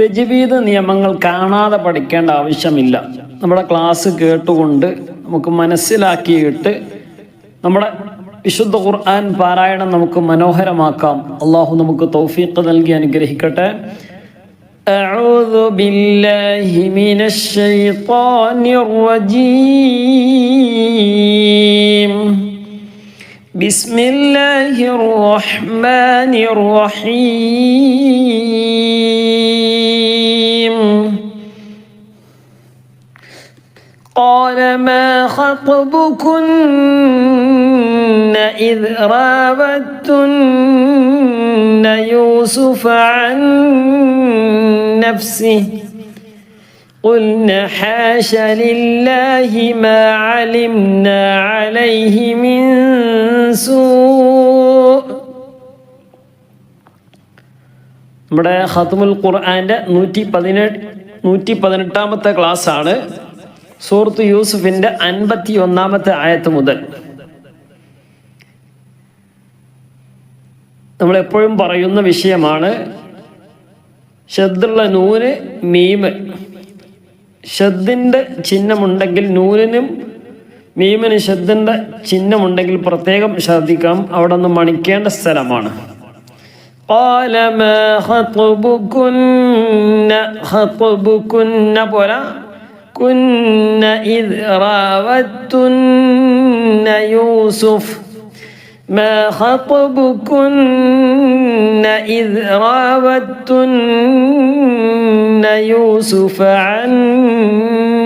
തജ്വീദ് നിയമങ്ങൾ കാണാതെ പഠിക്കേണ്ട ആവശ്യമില്ല. നമ്മുടെ ക്ലാസ് കേട്ടുകൊണ്ട് നമുക്ക് മനസ്സിലാക്കിയിട്ട് നമ്മുടെ വിശുദ്ധ ഖുർആൻ പാരായണം നമുക്ക് മനോഹരമാക്കാം. അള്ളാഹു നമുക്ക് തൗഫീഖ് നൽകി അനുഗ്രഹിക്കട്ടെ. അഊദു ബില്ലാഹി മിനശ് ശൈത്വാനിർ റജീം. ബിസ്മില്ലാഹിർ റഹ്മാനിർ റഹീം. قال ما خطبكن إذ راوتن يوسف عن نفسه قلنا حاش لله ما علمنا عليه من سوء. നമ്മുടെ ഖത്മുൽ ഖുർആന്റെ 118ാമത്തെ ക്ലാസ് ആണ്. സൂറത്ത് യൂസുഫിന്റെ 51ാമത്തെ ആയത്ത് മുതൽ. നമ്മളെപ്പോഴും പറയുന്ന വിഷയമാണ് ഷദ്ദുള്ള നൂന് മീമ്. ഷദ്ദിൻ്റെ ചിഹ്നമുണ്ടെങ്കിൽ നൂനിനും മീമിന് ഷദ്ദിൻ്റെ ചിഹ്നമുണ്ടെങ്കിൽ പ്രത്യേകം ശ്രദ്ധിക്കാം. അവിടെ നിന്ന് മണിക്കേണ്ട സ്ഥലമാണ്. قال ما خطبكن പോരാ. كن إذ راوتن يوسف ما خطبكن إذ راوتن يوسف عن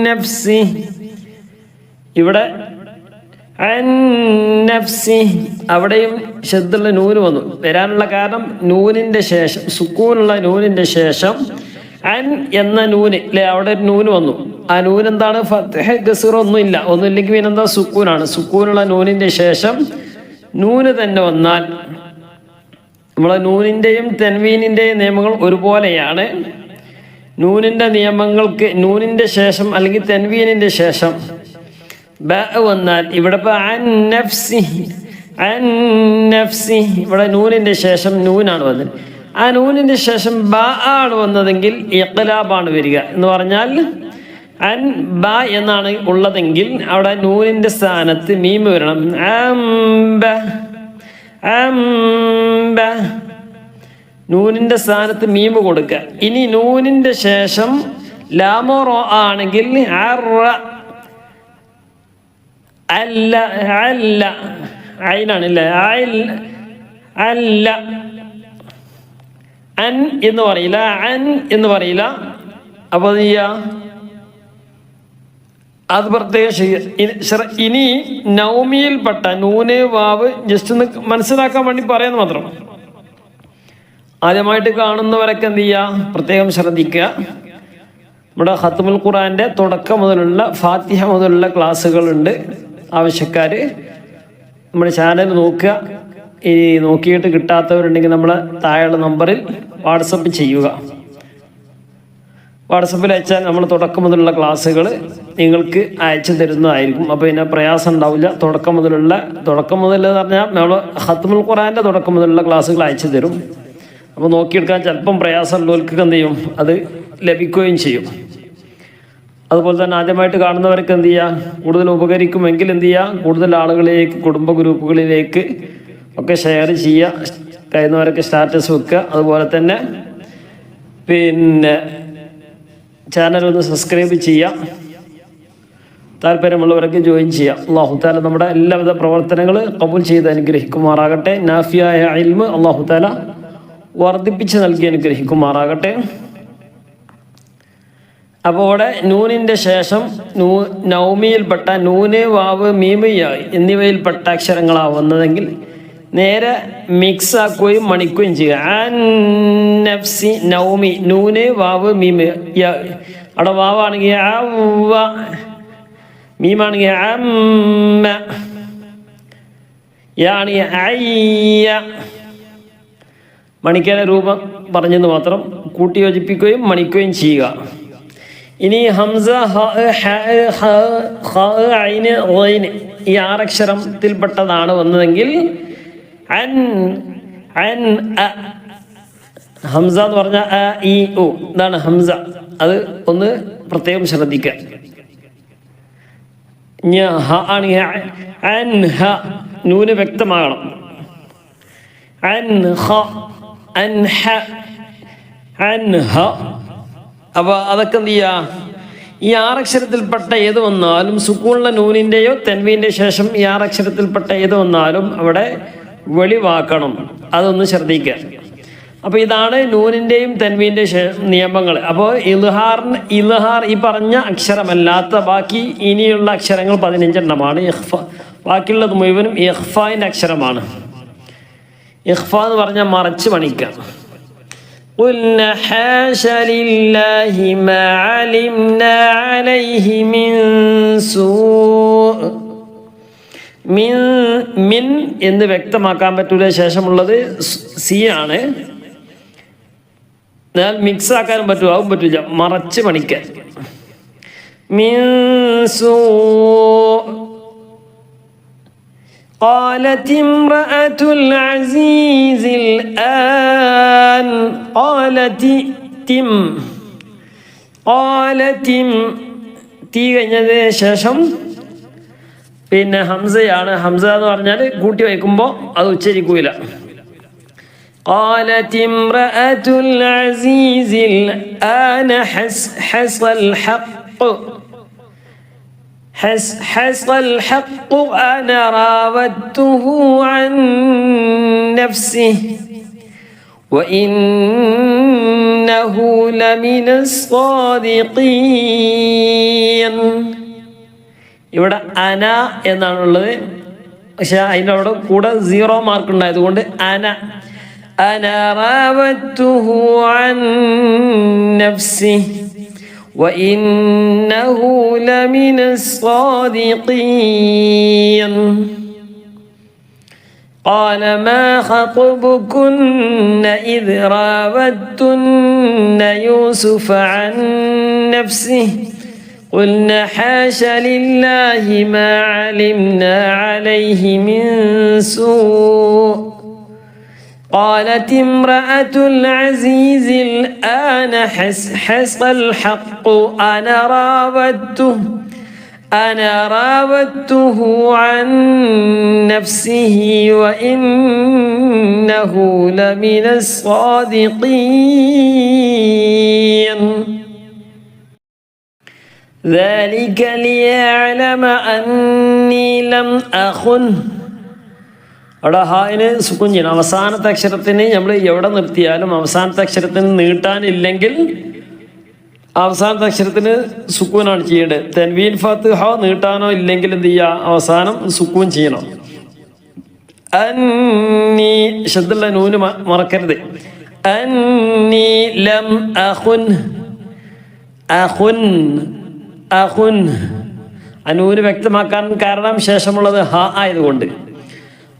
نفسه. ഇവിടെ عن نفسه അവിടെയും ശബ്ദമുള്ള നൂന് വന്നു. വരാനുള്ള കാരണം നൂനിൻ്റെ ശേഷം സുക്കൂനുള്ള നൂനിൻ്റെ ശേഷം അൻ എന്ന നൂന് അല്ലെ, അവിടെ ഒരു നൂന് വന്നു. ആ നൂന് എന്താണ്? ഫത്ഹ ഗസ്ർ ഒന്നുമില്ലെങ്കിൽ പിന്നെന്താ? സുക്കൂനാണ്. സുക്കൂനുള്ള നൂനിൻ്റെ ശേഷം നൂന് തന്നെ വന്നാൽ നമ്മളെ നൂനിൻ്റെയും തൻവീനിൻ്റെയും നിയമങ്ങൾ ഒരുപോലെയാണ്. നൂനിൻ്റെ നിയമങ്ങൾക്ക് നൂനിൻ്റെ ശേഷം അല്ലെങ്കിൽ തൻവീനിൻ്റെ ശേഷം ബ വന്നാൽ ഇവിടെ ഇപ്പോൾ അൻ നഫ്സി ഇവിടെ നൂനിൻ്റെ ശേഷം നൂനാണ് വന്നത്. ആ നൂനിൻ്റെ ശേഷം ബ ആണ് വന്നതെങ്കിൽ ഇഖ്ലാബാണ് വരിക. എന്ന് പറഞ്ഞാൽ അൻ ബ എന്നാണ് ഉള്ളതെങ്കിൽ അവിടെ നൂനിൻ്റെ സ്ഥാനത്ത് മീമ് വരണം. നൂനിൻ്റെ സ്ഥാനത്ത് മീമ് കൊടുക്കുക. ഇനി നൂനിൻ്റെ ശേഷം ലാമോ റോ ആണെങ്കിൽ അല്ല ഐനാണ് അല്ലേ, അല്ല അൻ എന്ന് പറയില്ല, അൻ എന്ന് പറയില്ല. അപ്പോൾ അത് ചെയ്യുക, അത് പ്രത്യേകം ചെയ്യുക. ഇനി നൗമിയിൽപ്പെട്ട നൂന് വാവ് ജസ്റ്റ് ഒന്ന് മനസ്സിലാക്കാൻ വേണ്ടി പറയുന്നത് മാത്രം. ആദ്യമായിട്ട് കാണുന്നവരൊക്കെ എന്ത് ചെയ്യുക, പ്രത്യേകം ശ്രദ്ധിക്കുക. നമ്മുടെ ഖത്മുൽ ഖുർആന്റെ തുടക്കം മുതലുള്ള ഫാത്തിഹ മുതലുള്ള ക്ലാസ്സുകളുണ്ട്. ആവശ്യക്കാർ നമ്മുടെ ചാനൽ നോക്കുക. ഈ നോക്കിയിട്ട് കിട്ടാത്തവരുണ്ടെങ്കിൽ നമ്മൾ താഴെയുള്ള നമ്പറിൽ വാട്സപ്പ് ചെയ്യുക. വാട്സപ്പിൽ അയച്ചാൽ നമ്മൾ തുടക്കം മുതലുള്ള ക്ലാസ്സുകൾ നിങ്ങൾക്ക് അയച്ചു തരുന്നതായിരിക്കും. അപ്പോൾ ഇതിന് പ്രയാസം ഉണ്ടാവില്ല. തുടക്കം മുതൽ എന്ന് പറഞ്ഞാൽ നമ്മൾ ഖത്മുൽ ഖുർആന്റെ തുടക്കം മുതലുള്ള ക്ലാസ്സുകൾ അയച്ചു തരും. അപ്പോൾ നോക്കിയെടുക്കാൻ ചിലപ്പം പ്രയാസമുള്ളവർക്ക് എന്ത് ചെയ്യും, അത് ലഭിക്കുകയും ചെയ്യും. അതുപോലെ തന്നെ ആദ്യമായിട്ട് കാണുന്നവർക്ക് എന്ത് ചെയ്യുക, കൂടുതൽ ഉപകരിക്കുമെങ്കിൽ എന്ത് ചെയ്യുക, കൂടുതൽ ആളുകളിലേക്ക് കുടുംബ ഗ്രൂപ്പുകളിലേക്ക് ഒക്കെ ഷെയർ ചെയ്യുക. കഴിയുന്നവരൊക്കെ സ്റ്റാറ്റസ് വെക്കുക. അതുപോലെ തന്നെ പിന്നെ ചാനലൊന്ന് സബ്സ്ക്രൈബ് ചെയ്യുക. താല്പര്യമുള്ളവരൊക്കെ ജോയിൻ ചെയ്യുക. അല്ലാഹു തആല നമ്മുടെ എല്ലാവിധ പ്രവർത്തനങ്ങൾ കബൂൽ ചെയ്ത് അനുഗ്രഹിക്കുമാറാകട്ടെ. നാഫിയായ ഇൽമ് അല്ലാഹു തആല വർദ്ധിപ്പിച്ച് നൽകി അനുഗ്രഹിക്കുമാറാകട്ടെ. അപ്പോൾ അവിടെ നൂനിൻ്റെ ശേഷം നൗമിയിൽപ്പെട്ട നൂന് വാവ് മീമ് യാ എന്നിവയിൽപ്പെട്ട അക്ഷരങ്ങളാണ് വന്നതെങ്കിൽ നേരെ മിക്സ് ആക്കുകയും മണിക്കുകയും ചെയ്യുക. അൻ നഫ്സി നൗമി നൂന് വാവ് മീമ് യാ. അവിടെ വാവാണെങ്കിൽ അവ, മീമാണെങ്കിൽ അമ്മ, യാ ആണെങ്കിൽ അയ്യ. മണിക്കേന രൂപം പറഞ്ഞെന്ന് മാത്രം കൂട്ടി യോജിപ്പിക്കുകയും മണിക്കുകയും ചെയ്യുക. ഇനി ഹംസ ഐന് റൈന് ഈ ആറക്ഷരത്തിൽപ്പെട്ടതാണ് വന്നതെങ്കിൽ അൻ അൻ ഹംസ എന്ന് പറഞ്ഞാൽ അ ഇ ഉ ഇതാണ് ഹംസ. അത് ഒന്ന് പ്രത്യേകം ശ്രദ്ധിക്കുക. ഹ ആണ് അൻഹ, നൂന് വ്യക്തമാകണം. അൻഹ അൻഹ അൻഹ. അപ്പോൾ അതൊക്കെ എന്ത് ചെയ്യുക, ഈ ആറക്ഷരത്തിൽപ്പെട്ട ഏത് വന്നാലും സുക്കൂണുള്ള നൂനിൻ്റെയോ തെൻവീൻ്റെ ശേഷം ഈ ആറക്ഷരത്തിൽപ്പെട്ട ഏത് വന്നാലും അവിടെ വെളിവാക്കണം. അതൊന്ന് ശ്രദ്ധിക്കുക. അപ്പോൾ ഇതാണ് നൂനിൻ്റെയും തെൻവീൻ്റെ നിയമങ്ങൾ. അപ്പോൾ ഇൽഹാർ ഈ പറഞ്ഞ അക്ഷരമല്ലാത്ത ബാക്കി ഇനിയുള്ള അക്ഷരങ്ങൾ 15 എണ്ണമാണ്. ബാക്കിയുള്ളത് മുഴുവനും ഇഖ്ഫാൻ്റെ അക്ഷരമാണ്. ഇഖ്ഫ എന്ന് പറഞ്ഞാൽ മറച്ച് പണിക്കുക. قُلْنَا حَاشَ لِلَّهِ مَا عَلِمْنَا عَلَيْهِ مِنْ سُوءٍ. മിൻ എന്ന് വ്യക്തമാക്കാൻ പറ്റൂല. ശേഷമുള്ളത് സി ആണ്. എന്നാൽ മിക്സ് ആക്കാനും പറ്റുമോ? ആവും പറ്റില്ല. മറച്ച് പണിക്കാൻ. മിൻ സൂء. قالت امرأة العزيز الآن. قالت തീ കഴിഞ്ഞതിന് ശേഷം പിന്നെ ഹംസയാണ്. ഹംസ എന്ന് പറഞ്ഞാൽ കൂട്ടി വയ്ക്കുമ്പോൾ അത് ഉച്ചരിക്കൂല. قالت امرأة العزيز الآن حصل الحق. حصل الحق أنا راودته عن نفسه وإنه لمن الصادقين. ഇവിടെ അന എന്നാണുള്ളത്. പക്ഷെ അതിൻ്റെ അവിടെ കൂടെ 0 മാർക്ക് ഉണ്ടായതുകൊണ്ട് أنا راودته عن نفسه وإنه لمن الصادقين. قال ما خطبكن إذ راودتن يوسف عن نفسه قلنا حاش لله ما علمنا عليه من سوء. قالت امرأة العزيز الآن حصل الحق أنا راودته عن نفسه وإنه لمن الصادقين. ذلك ليعلم أني لم أخنه. അവിടെ ഹായിന് സുക്കൂൻ ചെയ്യണം. അവസാനത്തെ അക്ഷരത്തിന് നമ്മൾ എവിടെ നിർത്തിയാലും അവസാനത്തെ അക്ഷരത്തിന് നീട്ടാനില്ലെങ്കിൽ അവസാനത്തെ അക്ഷരത്തിന് സുക്കൂനാണ് ചെയ്യേണ്ടത്. തൻവീൻ ഫാത്തിഹ നീട്ടാനോ ഇല്ലെങ്കിൽ എന്ത് ചെയ്യുക, അവസാനം സുക്കൂൻ ചെയ്യണം. അന്നീ ശബ്ദുള്ള നൂന് മറക്കരുത്. അന്നീ ലം അഖുൻ. ആ നൂന് വ്യക്തമാക്കാൻ കാരണം ശേഷമുള്ളത് ഹ ആയതുകൊണ്ട്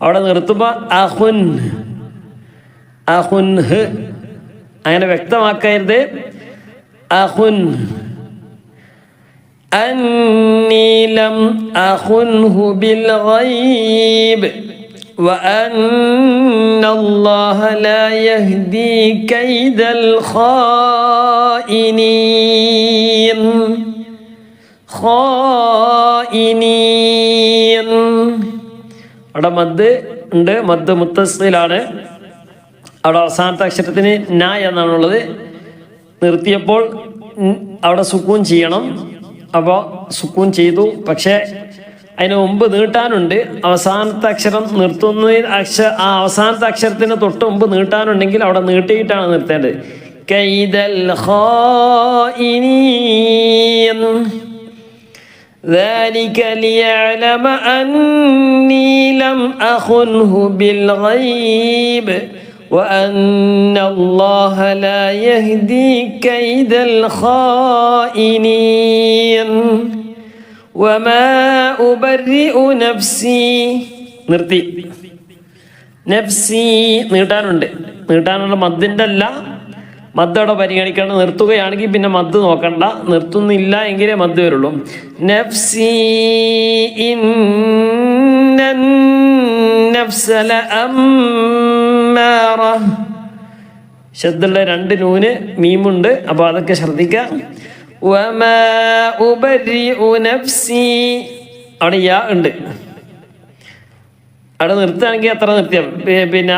അവിടെ നിർത്തുമ്പോൾ അഖുൻ അങ്ങനെ വ്യക്തമാക്കരുത്. അഖുൻ. അന്നീ ലം അഖുൻഹു ബിൽ ഗൈബ് വഅന്ന അല്ലാഹ ലാ യഹ്ദി കൈദൽ ഖായിനീൻ. അവിടെ മദ് ഉണ്ട്. മദ് മുത്തസ്സിലാണ്. അവിടെ അവസാനത്തെ അക്ഷരത്തിന് ന എന്നാണുള്ളത്. നിർത്തിയപ്പോൾ അവിടെ സുക്കൂൻ ചെയ്യണം. അപ്പോൾ സുക്കൂൻ ചെയ്തു. പക്ഷേ അതിന് മുമ്പ് നീട്ടാനുണ്ട്. അവസാനത്തെ അക്ഷരം നിർത്തുന്നതിന് ആ അവസാനത്തെ അക്ഷരത്തിന് തൊട്ട് മുമ്പ് നീട്ടാനുണ്ടെങ്കിൽ അവിടെ നീട്ടിയിട്ടാണ് നിർത്തേണ്ടത്. കൈദൽ ഖായിനീൻ. ذلك ليعلم أني لم أخنه بالغيب وأن الله لا يهدي كيد الخائنين وما أبرئ نفسي. നിർത്തി. നഫ്സി നീട്ടാനുള്ള മദ്ദിൻ്റെ അല്ല, മദ്ദോടെ പരിഗണിക്കണം. നിർത്തുകയാണെങ്കിൽ പിന്നെ മദ് നോക്കണ്ട. നിർത്തുന്നില്ല എങ്കിലേ മദ് വരുള്ളൂ. നഫ്സി ഇന്നൻ നഫ്സ ലഅമ്മാറ. ഷദ്ദുള്ള 2 നൂന് മീമുണ്ട്. അപ്പോൾ അതൊക്കെ ശ്രദ്ധിക്കാം. വമാ ഉബരിഉ നഫ്സി, അവിടെ യാ ഉണ്ട്. അവിടെ നിർത്തുകയാണെങ്കിൽ അത്ര നിർത്തിയാൽ പിന്നെ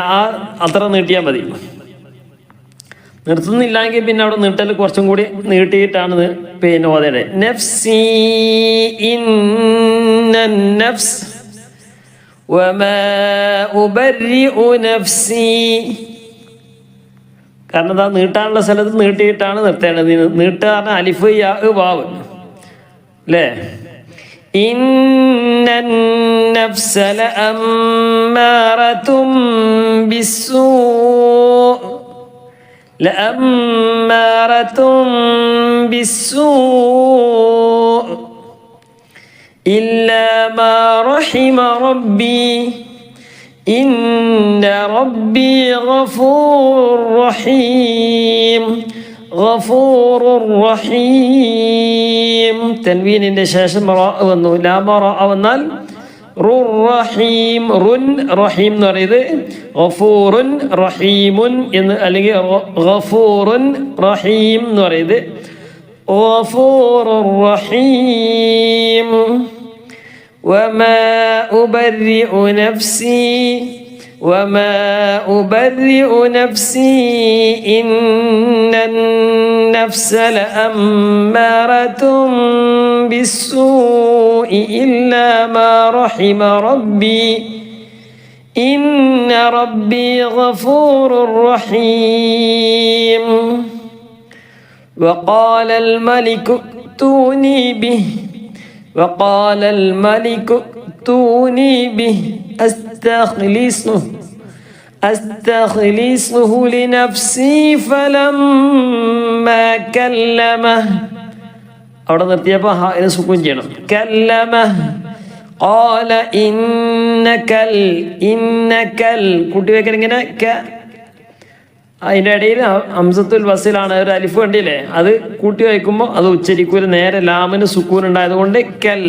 അത്ര നീട്ടിയാൽ മതി. നിർത്തുന്നില്ലെങ്കിൽ പിന്നെ അവിടെ നീട്ടൽ കുറച്ചും കൂടി നീട്ടിയിട്ടാണ് പിന്നെ ഓതേണ്ടത്. നഫ്സി ഇന്നൻ നഫ്സ് വമാ ഉബരിഉ നഫ്സി. കാരണം എന്താ, നീട്ടാനുള്ള സ്ഥലത്ത് നീട്ടിയിട്ടാണ് നിർത്തേണ്ടത്. നീട്ടുക പറഞ്ഞാൽ അലിഫ് യാ വാവ് അല്ലേ. ഇന്നൻ നഫ്സ ലഅമ്മാറതും ബിസ്സൂ ലഅമ്മാറതും ബിസ്സൂ ഇല്ലാ മാ റഹിമ റബ്ബി ഇന്ന റബ്ബി ഗഫൂറുർ റഹീം. ഗഫൂറുർ റഹീം. തൻവീനിന്റെ ശേഷം റാ വന്നു. ലാമ റാ വന്നാൽ റഹീം. റുൻ റഹീം എന്ന് പറയുന്നത് ഗഫൂറുൻ റഹീമുൻ എന്ന്, അല്ലെങ്കിൽ ഗഫൂറുൻ റഹീം എന്ന് പറയുന്നത് ഗഫൂറുർ റഹീം. وما أبرئ نفسي وما أبرئ نفسي إن النفس لأمارة بالسوء إلا ما رحم ربي إن ربي غفور رحيم. وقال الملك ائتوني به وقال الملك ائتوني به أستخلصه لنفسي فلما كلمه. അവിടെ നിർത്തിയപ്പോൾ ഹായിന് സുക്കൂൻ ചെയ്യണം. കല്ലമഹ് ഖാല ഇന്നകൽ കൂട്ടി വെക്കാൻ ഇങ്ങനെ അതിൻ്റെ ഇടയിൽ ഹംസത്തുൽ വസിലാണ്, ഒരു അലിഫ് കണ്ടില്ലേ, അത് കൂട്ടി വയ്ക്കുമ്പോൾ അത് ഉച്ചരിക്കൂല. നേരെ ലാമിന് സുക്കൂൻ ഉണ്ടായതുകൊണ്ട് കൽ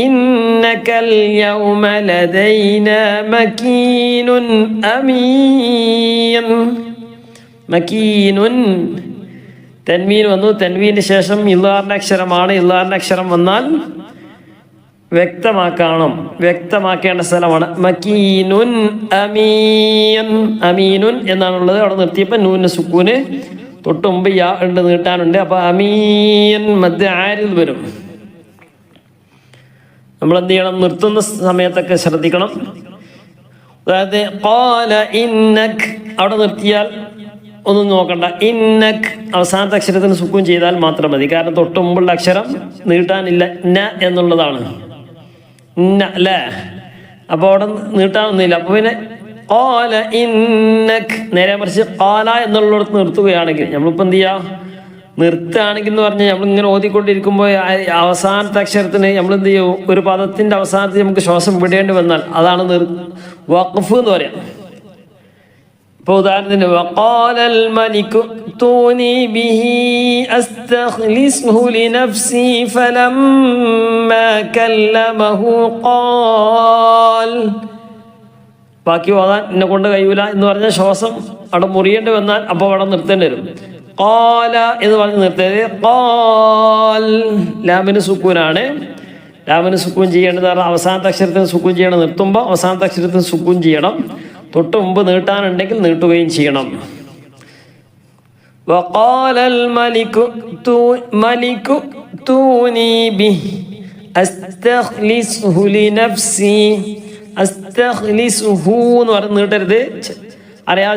ഇന്നകൽ യൗമ ലദൈനാ മകീനുൻ അമീൻ. മകീനുൻ തൻവീൻ വന്നു. തൻവീന് ശേഷം ഇല്ലാറിൻ്റെ അക്ഷരമാണ്. ഇല്ലാറിൻ്റെ അക്ഷരം വന്നാൽ വ്യക്തമാക്കേണ്ട സ്ഥലമാണ്. മക്കീനുൻ അമീൻ. അമീനുൻ എന്നാണുള്ളത്. അവിടെ നിർത്തിയപ്പോൾ നൂന് സുക്കൂന് തൊട്ട് മുമ്പ് യാ ഉണ്ട്, നീട്ടാനുണ്ട്. അപ്പോൾ അമീൻ മധ്യ ആരിൽ വരും. നമ്മൾ എന്ത് ചെയ്യണം, നിർത്തുന്ന സമയത്തൊക്കെ ശ്രദ്ധിക്കണം. അതായത് ഖാല ഇന്നക് അവിടെ നിർത്തിയാൽ ഒന്നും നോക്കണ്ട. ഇന്നക് അവസാനത്തെ അക്ഷരത്തിന് സുക്കൂൻ ചെയ്താൽ മാത്രം മതി. കാരണം തൊട്ട് മുമ്പുള്ള അക്ഷരം നീട്ടാനില്ല, ന എന്നുള്ളതാണ്. അല്ലേ, അപ്പോൾ അവിടെ നീട്ടാനൊന്നുമില്ല. അപ്പോൾ പിന്നെ ഖാല ഇന്നക് നേരെ മറിച്ച് ഖാല എന്നുള്ളിടത്ത് നിർത്തുകയാണെങ്കിൽ, നമ്മളിപ്പോൾ എന്ത് ചെയ്യുക, നിർത്തുകയാണെങ്കിൽ എന്ന് പറഞ്ഞാൽ നമ്മളിങ്ങനെ ഓതിക്കൊണ്ടിരിക്കുമ്പോൾ അവസാനത്തെ അക്ഷരത്തിന് നമ്മൾ എന്ത് ചെയ്യും, ഒരു പദത്തിൻ്റെ അവസാനത്തിൽ നമുക്ക് ശ്വാസം വിടേണ്ടി വന്നാൽ അതാണ് വഖഫ് എന്ന് പറയാം. ഇപ്പോൾ ഉദാഹരണത്തിന് വഖാലൽ മലികു ائتوني به أستخلصه لنفسي فلما كلمه قال. ബാക്കി ഓതാൻ എന്നെ കൊണ്ട് കഴിയൂല എന്ന് പറഞ്ഞാൽ ശ്വാസം അവിടെ മുറിയേണ്ടി വന്നാൽ അപ്പോൾ അവിടെ നിർത്തേണ്ടി വരും. ഖാല എന്ന് പറഞ്ഞ് നിർത്തിയത് ഖാൽ. ലാമിന് സുക്കൂനാണ്. ലാമിന് സുക്കൂൻ ചെയ്യേണ്ടത് പറഞ്ഞാൽ അവസാനത്തെ അക്ഷരത്തിന് സുക്കൂൻ ചെയ്യണം. നിർത്തുമ്പോൾ അവസാനത്തെ അക്ഷരത്തിന് സുക്കൂൻ ചെയ്യണം. തൊട്ട് മുമ്പ് നീട്ടാനുണ്ടെങ്കിൽ നീട്ടുകയും ചെയ്യണം. وقال الملك ائتوني به أستخلصه لنفسي. അസ്തഖ്ലിസുഹു എന്ന് പറഞ്ഞ് നീട്ടരുത്. അറിയാം,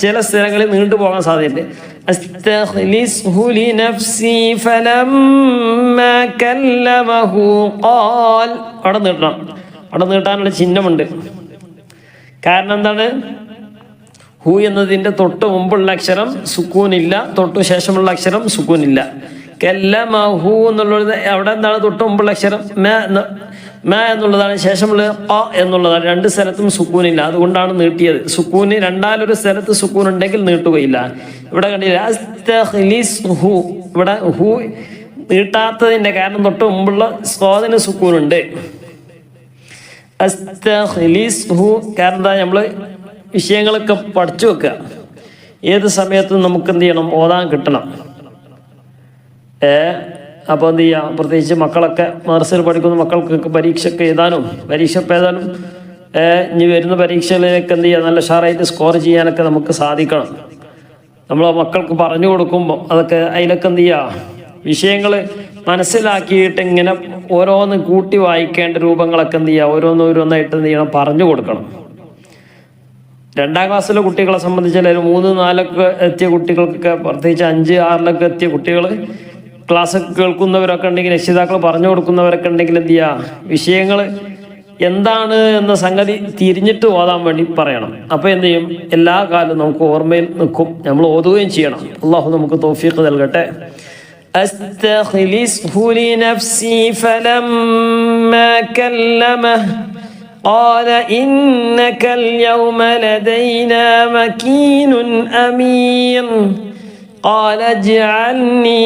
ചില സ്ഥലങ്ങളിൽ നീണ്ടു പോകാൻ സാധ്യതയുണ്ട്. അസ്തഖ്ലിസുഹു ലിനഫ്സി ഫലമ്മാ കല്ലമഹു ഖാൽ. അവിടെ നീട്ടണം. അവിടെ നീട്ടാനുള്ള ചിഹ്നമുണ്ട്. കാരണം എന്താണ്, ഹു എന്നതിൻ്റെ തൊട്ട് മുമ്പുള്ള അക്ഷരം സുക്കൂനില്ല, തൊട്ടു ശേഷമുള്ള അക്ഷരം സുക്കൂനില്ല. കല്ലമഹു എന്നുള്ളത് അവിടെ എന്താണ്, തൊട്ട് മുമ്പുള്ള അക്ഷരം മ എന്നുള്ളതാണ്, ശേഷമുള്ള ഖ എന്നുള്ളതാണ്. രണ്ട് സ്ഥലത്തും സുക്കൂനില്ല, അതുകൊണ്ടാണ് നീട്ടിയത്. സുക്കൂന് രണ്ടാലൊരു സ്ഥലത്ത് സുക്കൂൻ ഉണ്ടെങ്കിൽ നീട്ടുകയില്ല. ഇവിടെ കണ്ടില്ല അസ്തഖ്ലിസ്ഹു, ഇവിടെ ഹു നീട്ടാത്തതിൻ്റെ കാരണം തൊട്ട് മുമ്പുള്ള സ്വാദിന് സുക്കൂനുണ്ട്. അസ്തഖ്ലിസ്ഹു കാരണം എന്താ, നമ്മൾ വിഷയങ്ങളൊക്കെ പഠിച്ചു വെക്കുക. ഏത് സമയത്തും നമുക്ക് എന്ത് ചെയ്യണം, ഓതാൻ കിട്ടണം. അപ്പോൾ എന്ത് ചെയ്യുക, പ്രത്യേകിച്ച് മക്കളൊക്കെ മദ്രസയിൽ പഠിക്കുന്ന മക്കൾക്കൊക്കെ പരീക്ഷയ്ക്ക് എഴുതാനും ഇനി വരുന്ന പരീക്ഷകളിലേക്ക് എന്ത് ചെയ്യുക, നല്ല ഉഷാറായിട്ട് സ്കോർ ചെയ്യാനൊക്കെ നമുക്ക് സാധിക്കണം. നമ്മൾ മക്കൾക്ക് പറഞ്ഞു കൊടുക്കുമ്പോൾ അതൊക്കെ അതിലൊക്കെ എന്ത് ചെയ്യുക, വിഷയങ്ങൾ മനസ്സിലാക്കിയിട്ട് ഇങ്ങനെ ഓരോന്ന് കൂട്ടി വായിക്കേണ്ട രൂപങ്ങളൊക്കെ എന്ത് ചെയ്യുക, ഓരോന്നായിട്ട് എന്ത് ചെയ്യണം, പറഞ്ഞു കൊടുക്കണം. 2ാം ക്ലാസ്സിലെ കുട്ടികളെ സംബന്ധിച്ചാൽ 3, 4 എത്തിയ കുട്ടികൾക്കൊക്കെ, പ്രത്യേകിച്ച് 5, 6 എത്തിയ കുട്ടികൾ ക്ലാസ് കേൾക്കുന്നവരൊക്കെ ഉണ്ടെങ്കിൽ, രക്ഷിതാക്കൾ പറഞ്ഞു കൊടുക്കുന്നവരൊക്കെ ഉണ്ടെങ്കിൽ എന്ത് ചെയ്യുക, വിഷയങ്ങൾ എന്താണ് എന്ന സംഗതി തിരിഞ്ഞിട്ട് ഓതാൻ വേണ്ടി പറയണം. അപ്പോൾ എന്ത് ചെയ്യും, എല്ലാ കാലവും നമുക്ക് ഓർമ്മയിൽ നിൽക്കും, നമ്മൾ ഓതുകയും ചെയ്യണം. അള്ളാഹു നമുക്ക് തൗഫീഖ് നൽകട്ടെ. أستخلصه لنفسي فلما كلمه قال إنك اليوم لدينا مكين أمين قال اجعلني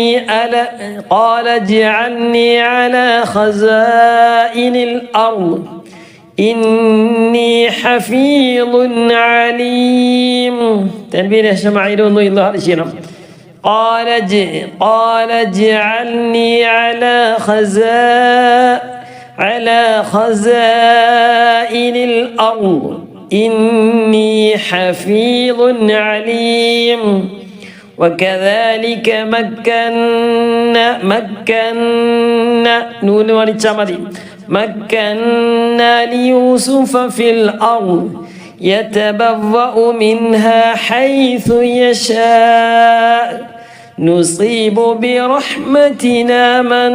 على خزائن الأرض إني حفيظ عليم. تنبيه شمعين الله الشيرم. قال اجعلني على خزائن الأرض إني حفيظ عليم. وكذلك مكنا ليوسف في الأرض يتبوأ منها حيث يشاء نصيب برحمتنا من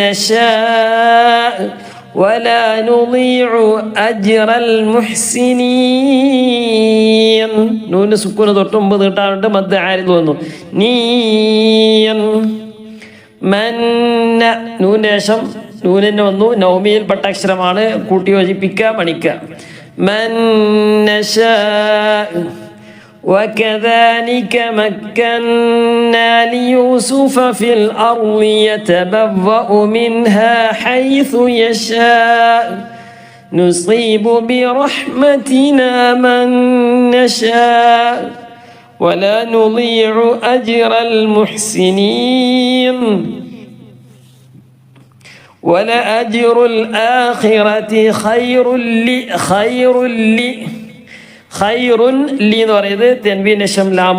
نشاء ولا نضيع أجر المحسنين. നൂന് സുക്കൂന് തൊട്ട് 9 കിട്ടാറുണ്ട്, മദ് ആരിദ് വന്നു. നീൻ മന്ന, നൂന് ശേഷം നൂനിന് വന്നു, നൗമിയിൽപ്പെട്ട അക്ഷരമാണ്, കൂട്ടി യോജിപ്പിക്കുക, മണിക്കുക. من نشاء وكذلك مكنا ليوسف في الأرض يتبوأ منها حيث يشاء نصيب برحمتنا من نشاء ولا نضيع أجر المحسنين ولأجر الآخرة خير لي എന്ന് പറയുന്നത് തെൻവീന് ശേഷം ലാമ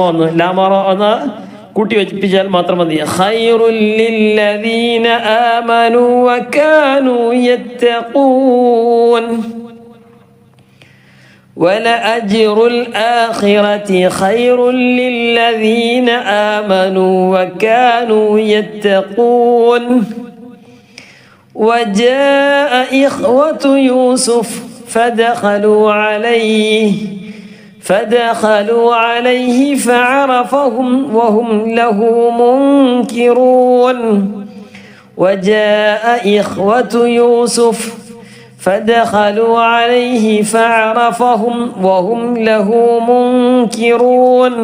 കൂട്ടി വെപ്പിച്ചാൽ മാത്രം മതി. ഖൈറുൽ ലില്ലദീന ആമനു വകാനൂ യത്തഖൂൻ ولأجر الآخرة خير للذين آمنوا وكانوا يتقون. وجاء إخوة يوسف فدخلوا عليه فعرفهم وهم له منكرون. وجاء إخوة يوسف فدخلوا عليه فعرفهم وهم له منكرون.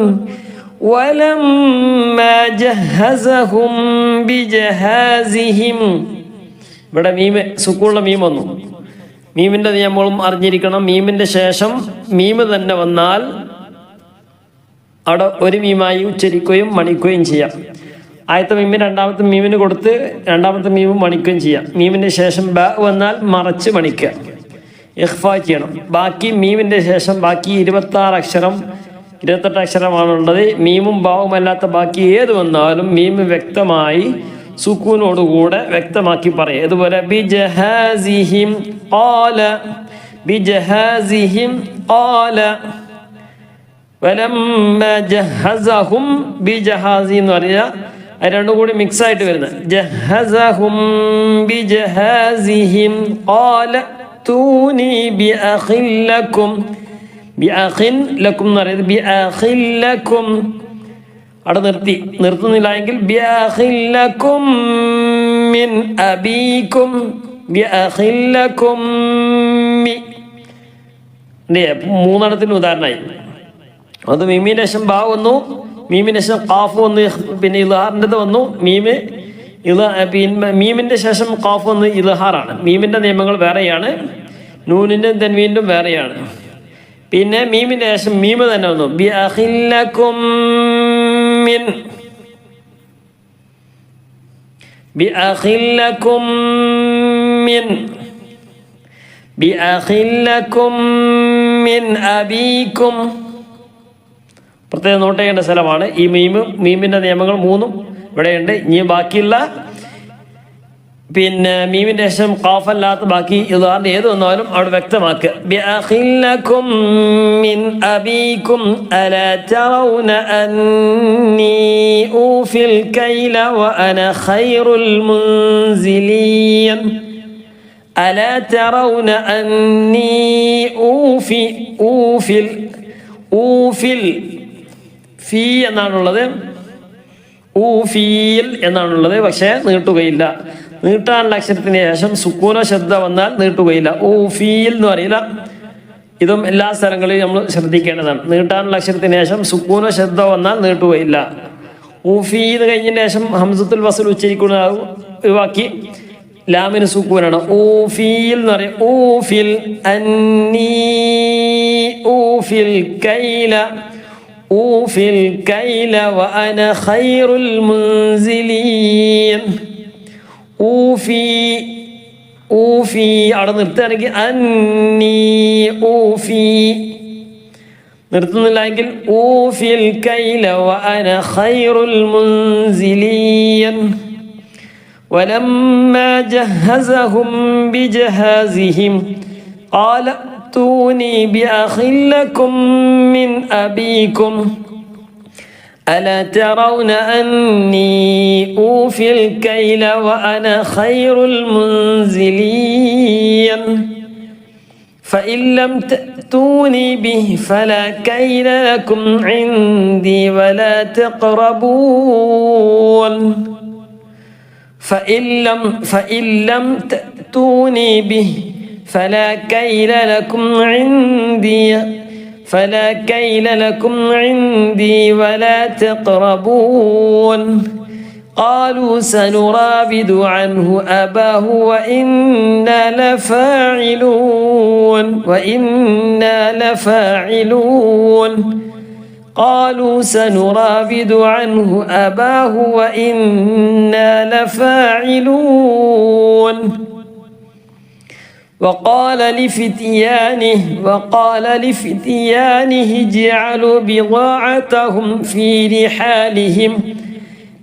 ولما جهزهم بجهازهم, ഇവിടെ മീമ് സുക്കൂളുള്ള മീം വന്നു. മീമിൻ്റെ നിയമങ്ങളും അറിഞ്ഞിരിക്കണം. മീമിൻ്റെ ശേഷം മീമ് തന്നെ വന്നാൽ അവിടെ ഒരു മീമായി ഉച്ചരിക്കുകയും മണിക്കുകയും ചെയ്യാം. ആദ്യത്തെ മീമിന് രണ്ടാമത്തെ മീമിന് കൊടുത്ത് രണ്ടാമത്തെ മീമും മണിക്കുകയും ചെയ്യാം. മീമിൻ്റെ ശേഷം ബ വന്നാൽ മറച്ച് മണിക്കുക, ഇഖ്ഫാ ചെയ്യണം. ബാക്കി മീമിൻ്റെ ശേഷം ബാക്കി 28 അക്ഷരമാണുള്ളത്. മീമും ബാവും അല്ലാത്ത ബാക്കി ഏത് വന്നാലും മീമ് വ്യക്തമായി സുക്കൂനോടുകൂടെ വ്യക്തമാക്കി പറയും. ഇതുപോലെ ബിജഹാസിഹിം ഖാല വലമ്മ ജഹസഹും ബിജഹാസി എന്ന് പറയുക, അത് രണ്ടും കൂടി മിക്സ് ആയിട്ട് വരുന്നത്. ജഹസഹും ബിജഹാസിഹിം ഖാല തൂനി ബിഅഖിൻ ലക്കും എന്ന് പറയുന്നത് ബിഅഖിൻ ലക്കും. അവിടെ നിർത്തുന്നില്ല എങ്കിൽ ബിഅഖിൻ ലക്കും മിൻ അബീക്കും ബിഅഖിൻ ലക്കും മി. മൂന്നെണ്ണത്തിന് ഉദാഹരണമായി. അത് മീമിന് ശേഷം ബാ വന്നു, മീമിന് ശേഷം ഖാഫ് വന്നു, പിന്നെ ഇൽഹാറിൻ്റെത് വന്നു. മീമിൻ്റെ ശേഷം ഖാഫ് വന്ന് ഇൽഹാറാണ്. മീമിൻ്റെ നിയമങ്ങൾ വേറെയാണ്, നൂനിൻ്റെ തൻവീനും വേറെയാണ്. പിന്നെ മീമിൻ്റെ ശേഷം മീമ് തന്നെ വന്നു. ബി അഖില്ലകും മിൻ, ബി അഖില്ലകും മിൻ, ബി അഖില്ലകും മിൻ അബീകും. പ്രത്യേകം നോട്ട് ചെയ്യേണ്ട സ്ഥലമാണ്. ഈ മീമിൻ്റെ നിയമങ്ങൾ മൂന്നും ഇവിടെയുണ്ട്. ഇനി ബാക്കിയുള്ള പിന്നെ മീമിൻ്റെ ശേഷം ഖാഫല്ലാത്ത ബാക്കി ഉദാഹരണം ഏത് വന്നാലും അവിടെ വ്യക്തമാക്കുക. ബിഅഖില്ലകും മിൻ അബീകും അലാ തറൗന അന്നീ ഊഫിൽ കൈല വഅന ഖൈറുൽ മുൻസിലീൻ. അലാ തറൗന അന്നീ ഊഫിൽ ഫീ എന്നാണുള്ളത്, ഊഫീൽ എന്നാണുള്ളത്. പക്ഷേ നീട്ടുകയില്ല. നീട്ടാനുള്ള അക്ഷരത്തിന് ശേഷം സുക്കൂനോ ശബ്ദ വന്നാൽ നീട്ടുകയില്ല. ഊഫീൽ എന്ന് പറയില്ല. ഇതും എല്ലാ സ്ഥലങ്ങളിലും നമ്മൾ ശ്രദ്ധിക്കേണ്ടതാണ്. നീട്ടാനുള്ള അക്ഷരത്തിന് ശേഷം സുക്കൂനോ ശബ്ദ വന്നാൽ നീട്ടുകയില്ല. ഊഫീൽ കഴിഞ്ഞതിന് ശേഷം ഹംസത്തുൽ വസ്ൽ ഉച്ചരിക്കുന്ന ഒഴിവാക്കി ലാമിന് സുക്കൂനാണ്. ഊഫീൽ എന്ന് പറയും. ഊഫിൽ അന്നീ ഊഫിൽ കൈല, ഊഫിൽ കൈല വഅന ഖൈറുൽ മുൻസിലീൻ. ഊഫി അവിടെ നിർത്തുകയാണെങ്കിൽ അന്നീ ഊഫി, നിർത്തുന്നില്ലെങ്കിൽ ഊഫിൽ കൈല വഅന ഖൈറുൽ മുൻസിലീൻ. വലമ്മാ ജഹ്ഹസഹും ബിജഹാസിഹിം ഖാല ائتوني بأخ لكم من أبيكم ألا ترون أني أوفي الكيل وأنا خير المنزلين فإن لم تأتوني به فلا كيل لكم عندي ولا تقربون فإن لم تأتوني به فلا كيل لكم عندي ولا تقربون قالوا سنراود عنه أباه وإنا لفاعلون قالوا سنراود عنه أباه وإنا لفاعلون وقال لفتيانه اجعلوا بضاعتهم في رحالهم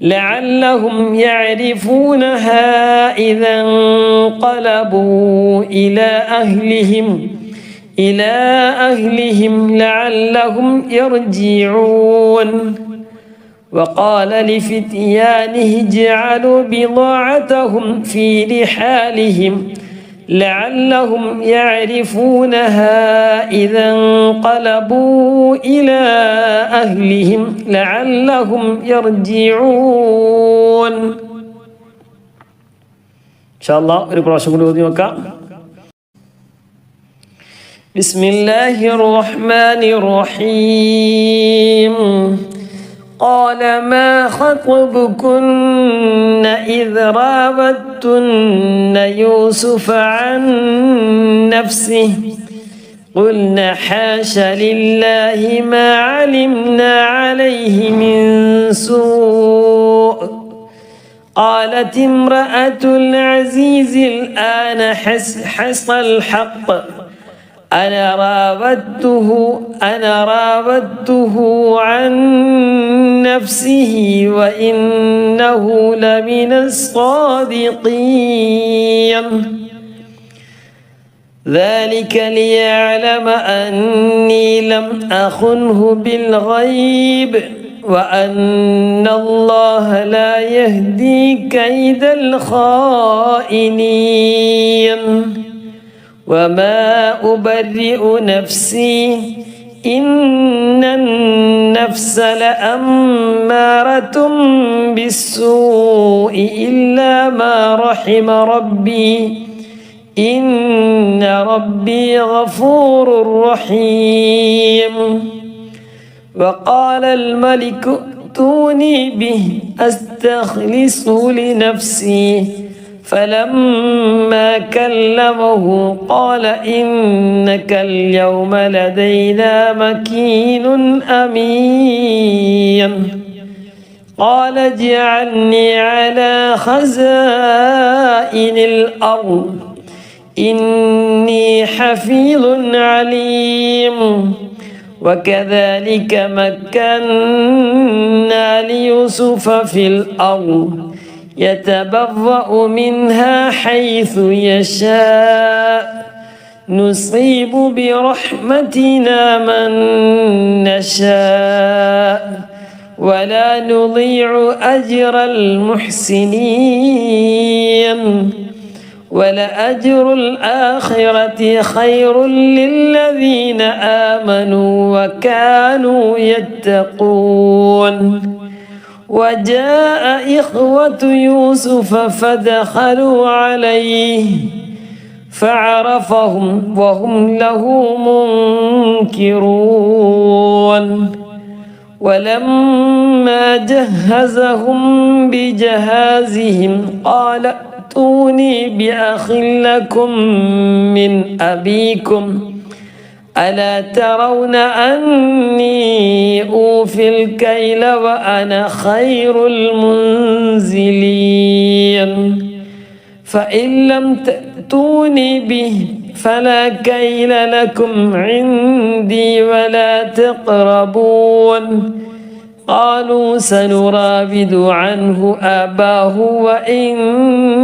لعلهم يعرفونها إذا انقلبوا إلى أهلهم لعلهم يرجعون وقال لفتيانه اجعلوا بضاعتهم في رحالهم لعلهم يعرفونها إذا انقلبوا إلى أهلهم لعلهم يرجعون. إن شاء الله بسم الله الرحمن الرحيم. قال ما خطبكن إذ راوتن يوسف عن نفسه قلنا حاش لله ما علمنا عليه من سوء قالت امرأة العزيز الآن حص الحق أنا راودته عن نفسه وإنه لمن الصادقين ذلك ليعلم أني لم أخنه بالغيب وأن الله لا يهدي كيد الخائنين وما أبرئ نفسي إن النفس لأمارة بالسوء إلا ما رحم ربي إن ربي غفور رحيم وقال الملك ائتوني به أستخلصه لنفسي فلما كلمه قال إنك اليوم لدينا مكين أمين قال اجعلني على خزائن الأرض إني حفيظ عليم وكذلك مكنا ليوسف في الأرض يتبوأ منها حيث يشاء نصيب برحمتنا من نشاء ولا نضيع أجر المحسنين ولأجر الآخرة خير للذين آمنوا وكانوا يتقون وجاء إخوة يوسف فدخلوا عليه فعرفهم وهم له منكرون ولما جهزهم بجهازهم قال ائتوني بأخ لكم من أبيكم ألا ترون أني أوفي الكيل وأنا خير المنزلين فإن لم تأتوني به فلا كيل لكم عندي ولا تقربون قالوا سنراود عنه أباه وإنا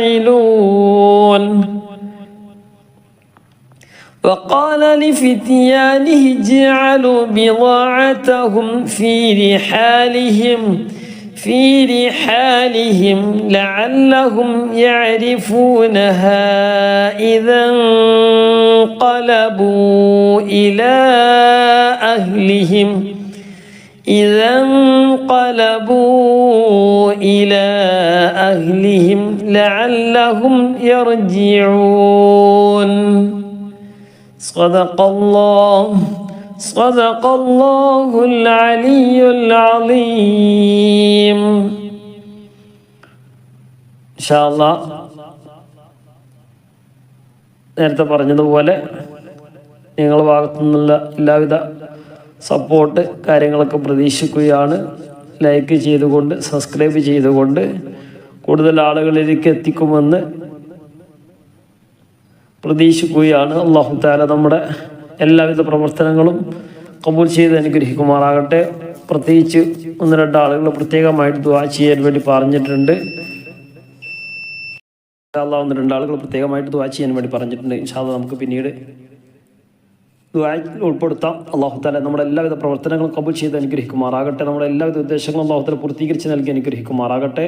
لفاعلون وقال لفتيانه اجعلوا بضاعتهم في رحالهم لعلهم يعرفونها إذا انقلبوا إلى أهلهم لعلهم يرجعون صدق الله العلي العظيم. ഇൻഷാ അല്ലാഹ് നേരത്തെ പറഞ്ഞതുപോലെ നിങ്ങളുടെ ഭാഗത്തു നിന്നുള്ള എല്ലാവിധ സപ്പോർട്ട് കാര്യങ്ങളൊക്കെ പ്രതീക്ഷിക്കുകയാണ്. ലൈക്ക് ചെയ്തുകൊണ്ട് സബ്സ്ക്രൈബ് ചെയ്തുകൊണ്ട് കൂടുതൽ ആളുകളിലേക്ക് എത്തിക്കുമെന്ന് പ്രതീക്ഷിക്കുകയാണ്. അല്ലാഹു തആല നമ്മുടെ എല്ലാവിധ പ്രവർത്തനങ്ങളും കബൂൽ ചെയ്ത് അനുഗ്രഹിക്കുമാറാകട്ടെ. പ്രത്യേകിച്ച് 1-2 ആളുകൾ പ്രത്യേകമായിട്ട് ദുആ ചെയ്യാൻ വേണ്ടി പറഞ്ഞിട്ടുണ്ട്. അല്ലാഹു 1-2 ആളുകൾ പ്രത്യേകമായിട്ട് ദുആ ചെയ്യാൻ വേണ്ടി പറഞ്ഞിട്ടുണ്ട്. ഇൻഷാ അല്ലാഹ് നമുക്ക് പിന്നീട് ദുആയിൽ ഉൾപ്പെടുത്താം. അല്ലാഹു തആല നമ്മുടെ എല്ലാവിധ പ്രവർത്തനങ്ങളും കബൂൽ ചെയ്ത് അനുഗ്രഹിക്കുമാറാകട്ടെ. നമ്മുടെ എല്ലാവിധ ഉദ്ദേശങ്ങളും അല്ലാഹു തആല പൂർത്തീകരിച്ച് നൽകി അനുഗ്രഹിക്കുമാറാകട്ടെ.